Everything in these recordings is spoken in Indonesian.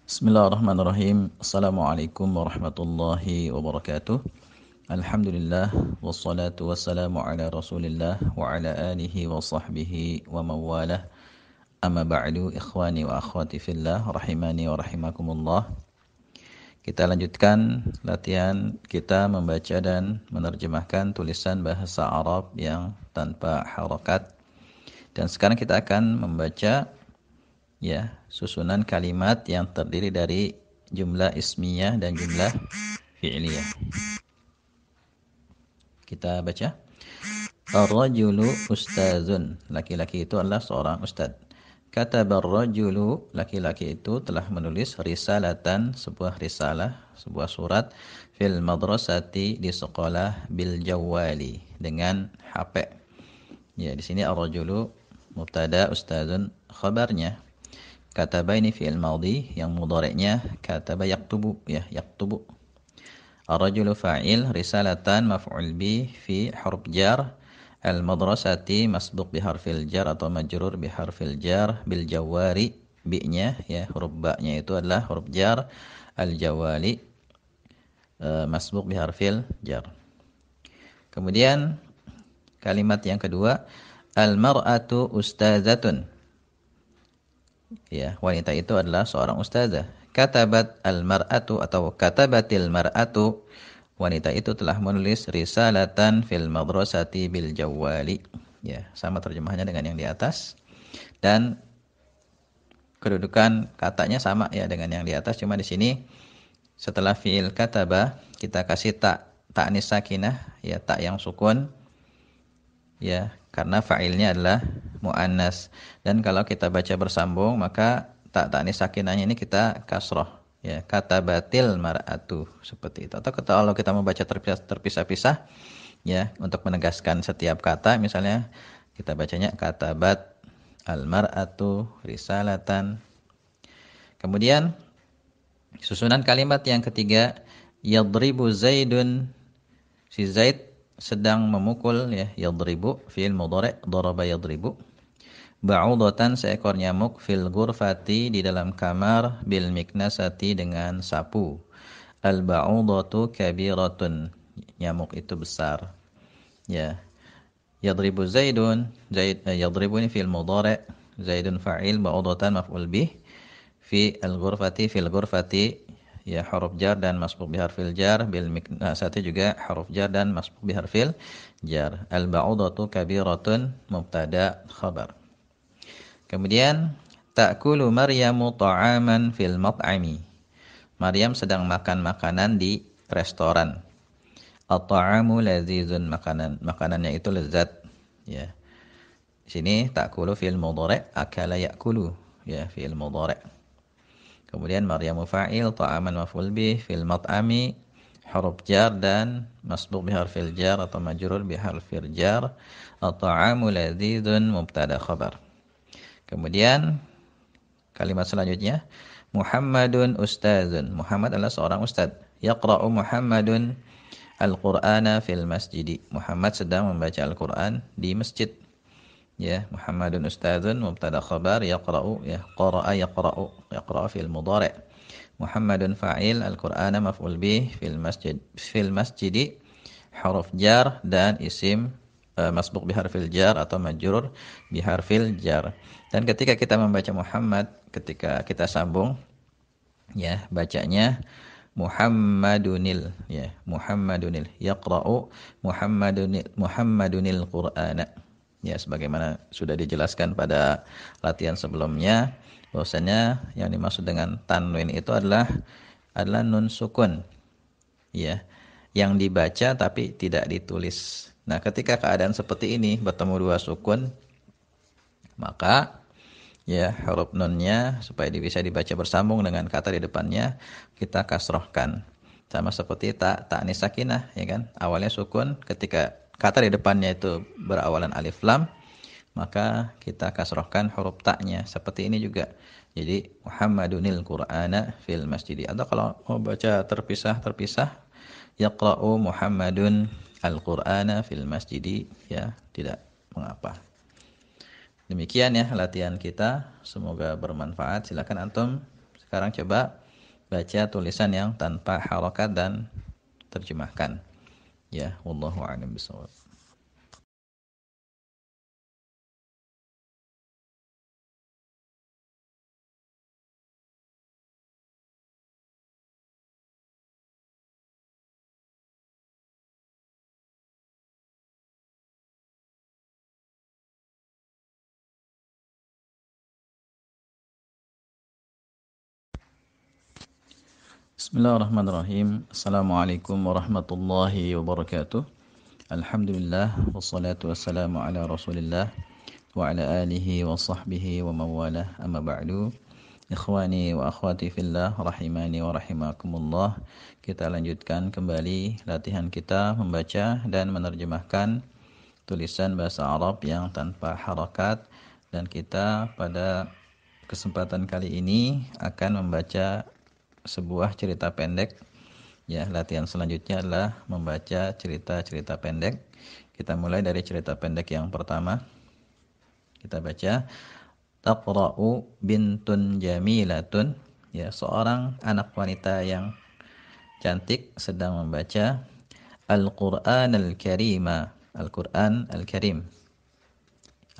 Bismillahirrahmanirrahim. Assalamualaikum warahmatullahi wabarakatuh. Alhamdulillah wassalatu wassalamu ala Rasulillah wa ala alihi wa sahbihi wa mawalah. Amma ba'du, ikhwani wa akhwati fillah rahimani wa rahimakumullah. Kita lanjutkan latihan kita membaca dan menerjemahkan tulisan bahasa Arab yang tanpa harakat. Dan sekarang kita akan membaca susunan kalimat yang terdiri dari jumlah ismiyah dan jumlah fi'liyah. Kita baca. Ar-rajulu ustazun. Laki-laki itu adalah seorang ustaz. Katabar rajulu, laki-laki itu telah menulis risalatan, sebuah risalah, sebuah surat fil madrasati, di sekolah, bil jawali, dengan HP. Ya, di sini ar-rajulu mubtada, ustazun khabarnya. Kataba ini fi'il madhi, yang mudhari'nya kataba yaktubu, yaktubu. Ar-rajulu fa'il, risalatan maf'ul bi fi huruf jar, al-madrasati masbuq bi harfil jar atau majrur bi harfil jar, bil jawari, bi-nya huruf ba-nya itu adalah huruf jar, al-jawali masbuq bi harfil jar. Kemudian kalimat yang kedua, al-mar'atu ustazatun. Wanita itu adalah seorang ustazah. Katabat al-mar'atu atau katabatil mar'atu, wanita itu telah menulis risalatan fil madrasati bil jawali. Sama terjemahannya dengan yang di atas. Dan kedudukan katanya sama dengan yang di atas, cuma di sini setelah fi'il kataba kita kasih ta'nis sakinah, tak yang sukun. Karena fa'ilnya adalah mu'annas. Dan kalau kita baca bersambung, maka ta'nis sakinahnya ini kita kasroh. Katabatil mar'atu, seperti itu. Atau kalau kita membaca terpisah-pisah, untuk menegaskan setiap kata, misalnya kita bacanya katabat al-mar'atu risalatan. Kemudian susunan kalimat yang ketiga, yadribu zaidun, si Zaid sedang memukul, yadribu fi'il mudhari', daraba yadribu. Ba'udatan, seekor nyamuk, fil ghurfati, di dalam kamar, bil miknasati, dengan sapu. Al ba'udatu kabiratun, nyamuk itu besar. Yadribu zaidun, yadribu ini fi'il mudhari', zaidun fa'il, ba'udatan maf'ul bih, fi al ghurfati, fil ghurfati huruf jar dan masbuq bi harfil jar, bil miknasati juga huruf jar dan masbuq bi harfil jar. Al ba'udatu kabiratun, mubtada khabar. Kemudian ta'kulu Maryamu ta'aman fil mat'ami. Maryam sedang makan makanan di restoran. At-ta'amu lazizun, makanannya itu lezat. Di sini ta'kulu fi'il mudhari', akala ya'kulu, fi'il mudhari'. Kemudian Maryamu fa'il, ta'aman maf'ul bih, fil mat'ami huruf jar dan masbuq bi harfil jar atau majrur bi harfil jar. At-ta'amu ladzizun, mubtada khabar. Kemudian kalimat selanjutnya, Muhammadun ustazun. Muhammad adalah seorang ustaz. Yaqra'u Muhammadun al-Qur'ana fil masjidi. Muhammad sedang membaca Al-Qur'an di masjid. Muhammadun ustazun, mubtada khabar, yaqra'u, qara'a yaqra'u, yaqra'u fil mudhari'. Muhammadun fa'il, al-Qur'ana maf'ul bih, fil masjidi huruf jar dan isim masbuq biharfil jar atau majrur biharfil jar. Dan ketika kita membaca Muhammad, ketika kita sambung, bacanya Muhammadunil, Muhammadunil, yaqra'u Muhammadunil Qur'ana. Sebagaimana sudah dijelaskan pada latihan sebelumnya, bahwasanya yang dimaksud dengan tanwin itu adalah nun sukun, yang dibaca tapi tidak ditulis. Nah, ketika keadaan seperti ini bertemu dua sukun, maka huruf nunnya supaya bisa dibaca bersambung dengan kata di depannya kita kasrohkan. Sama seperti ta'nis sakinah, awalnya sukun, ketika kata di depannya itu berawalan alif lam, maka kita kasrohkan huruf ta'nya. Seperti ini juga. Jadi Muhammadunil Qur'ana fil masjidi. Atau kalau mau baca terpisah, yaqra'u Muhammadun al-Qur'ana fil masjidi, tidak mengapa. Demikian latihan kita, semoga bermanfaat. Silakan antum Sekarang coba baca tulisan yang tanpa harokat dan terjemahkan. Ya, wallahu a'lam bishawab. Bismillahirrahmanirrahim. Assalamualaikum warahmatullahi wabarakatuh. Alhamdulillah wassalatu wassalamu ala Rasulillah wa ala alihi wa sahbihi wa mawalah. Amma ba'du. Ikhwani wa akhwati fillah rahimani wa rahimakumullah. Kita lanjutkan kembali latihan kita membaca dan menerjemahkan tulisan bahasa Arab yang tanpa harakat, dan kita pada kesempatan kali ini akan membaca sebuah cerita pendek. Ya, latihan selanjutnya adalah membaca cerita-cerita pendek. Kita mulai dari cerita pendek yang pertama. Kita baca, Taqra'u bintun jamilatun. Ya, seorang anak wanita yang cantik sedang membaca Al-Qur'an Al-Karima. Al-Qur'an Al-Karim.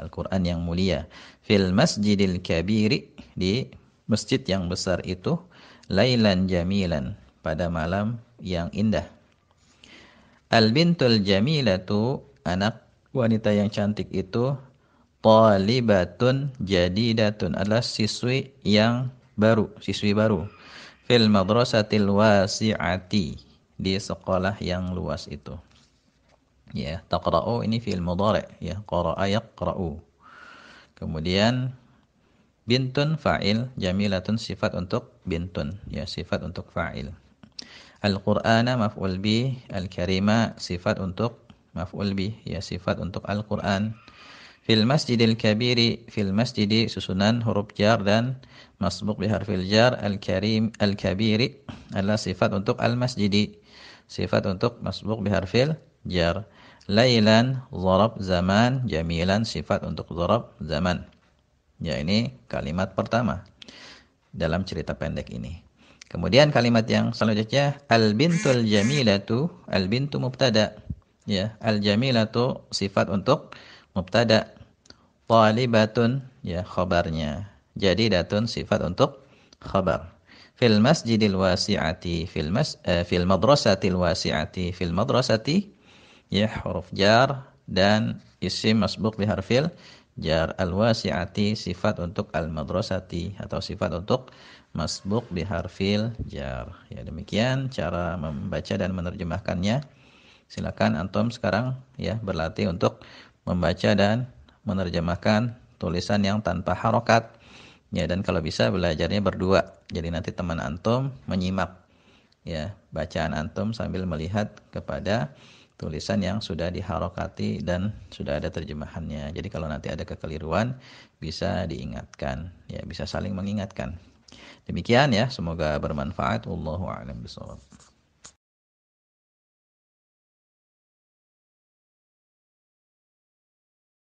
Al-Quran yang mulia. Fil masjidil kabiri, di masjid yang besar itu. Lailan jamilan, pada malam yang indah. Al-bintul jamilatu, anak wanita yang cantik itu. Talibatun jadidatun, adalah siswi yang baru, siswi baru. Fil madrasatil wasi'ati, di sekolah yang luas itu. Ya, taqra'u ini fi'il mudhari', ya, qara'a yaqra'u. Kemudian bintun fa'il, jamilatun sifat untuk bintun, ya, sifat untuk fa'il. Al-Qur'ana maf'ul bih, al-karima sifat untuk maf'ul bih, ya, sifat untuk Al-Qur'an. Fil masjidil kabiri, fil masjidi susunan huruf jar dan masbuq bi harfil jar. Al-karim, al-kabiri adalah sifat untuk al-masjidi, sifat untuk masbuq bi harfil jar. Lailan zarab zaman, jamilan sifat untuk zarab zaman. Ya, ini kalimat pertama dalam cerita pendek ini. Kemudian kalimat yang selanjutnya, al-bintul jamilatu, al-bintu mubtada. Ya, al-jamilatu sifat untuk mubtada. Talibatun, ya, khabarnya. Jadidatun sifat untuk khabar. Fil masjidil wasi'ati, fil madrasatil wasi'ati, fil madrasati, ya, huruf jar dan isim masbuq bi harfil jar. Al-wasi'ati sifat untuk al-madrasati atau sifat untuk masbuq bi harfil jar. Ya, demikian cara membaca dan menerjemahkannya. Silakan antum sekarang, ya, berlatih untuk membaca dan menerjemahkan tulisan yang tanpa harokat. Ya, dan kalau bisa belajarnya berdua. Jadi nanti teman antum menyimak, ya, bacaan antum sambil melihat kepada tulisan yang sudah diharokati dan sudah ada terjemahannya. Jadi kalau nanti ada kekeliruan bisa diingatkan, ya, bisa saling mengingatkan. Demikian, ya, semoga bermanfaat. Wallahu a'lam bishawab.